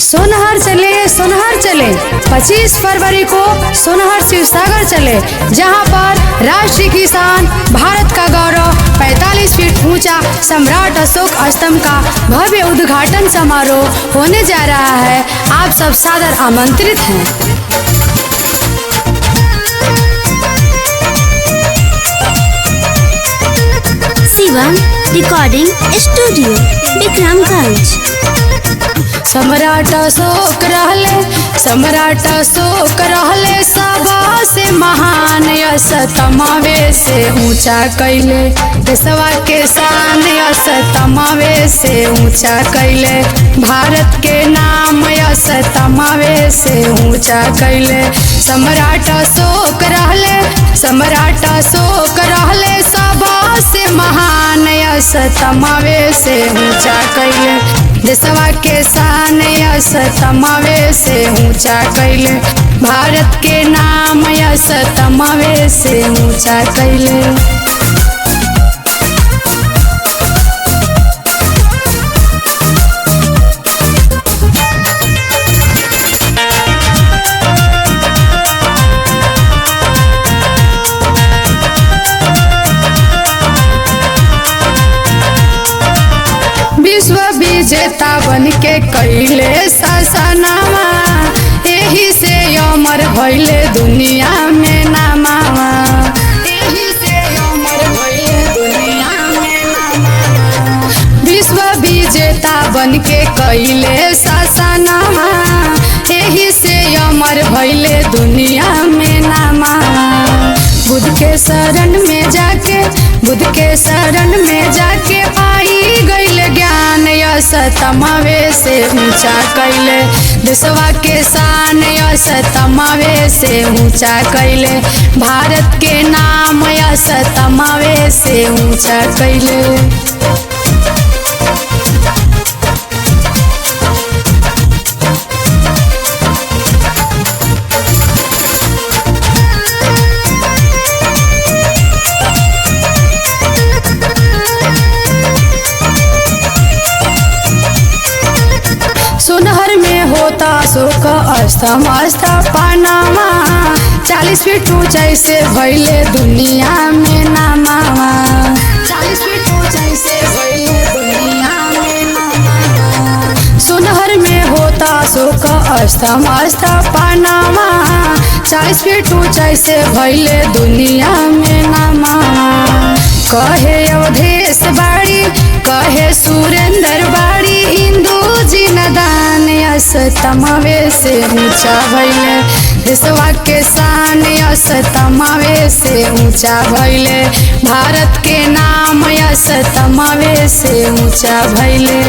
सोनहर चले 25 फरवरी को सोनहर शिव सागर चले, जहां पर राष्ट्रीय किसान भारत का गौरव 45 फीट ऊंचा सम्राट अशोक स्तंभ का भव्य उद्घाटन समारोह होने जा रहा है। आप सब सादर आमंत्रित हैं। Shivam recording studio Vikramganj. सम्राट अशोक रहले सभा से महान, यश तमावे से ऊंचा कैले देशवा के शान, यश तमावे से ऊंचा कैले भारत के नाम, यश तमावे से ऊंचा कैले। सम्राट अशोक रहले सभा से महान, यश तमावे से ऊंचा कैले देशवा के शान, यश तमावे से ऊंचा कैले भारत के नाम, यश तमावे से ऊंचा कैले। विश्व विजेता बन के कैले शासनवा, एही से अमर भइले दुनिया में नामावा, एही से अमर भइले दुनिया में नामावा। विश्व विजेता बन के कैले शासनवा, एही से अमर भइले दुनिया में नामावा। बुद्ध के शरण में जाके पाई गइल ज्ञान, यश तमावे से ऊंचा कैले देशवा के शान, यश तमावे से ऊंचा कैले भारत के नाम, यश तमावे से ऊंचा कैले। सोनहर में होता अशोक स्तंभ स्थापनावा, 40 फीट ऊंचाई से भइले दुनिया में नामावा, 40 फीट ऊंचाई से भइले दुनिया में नामावा। सोनहर में होता अशोक स्तंभ स्थापनावा, 40 फीट ऊंचाई से भइले दुनिया में नामावा। कहे अवधेश बाड़ी, कहे सुरेंद्र बाड़ी, हिंदू जी नदान, यश तमावे से ऊंचा भइले देशवा के शान, यश तमावे से ऊंचा भइले भारत के नाम, यश तमावे से ऊंचा भइले।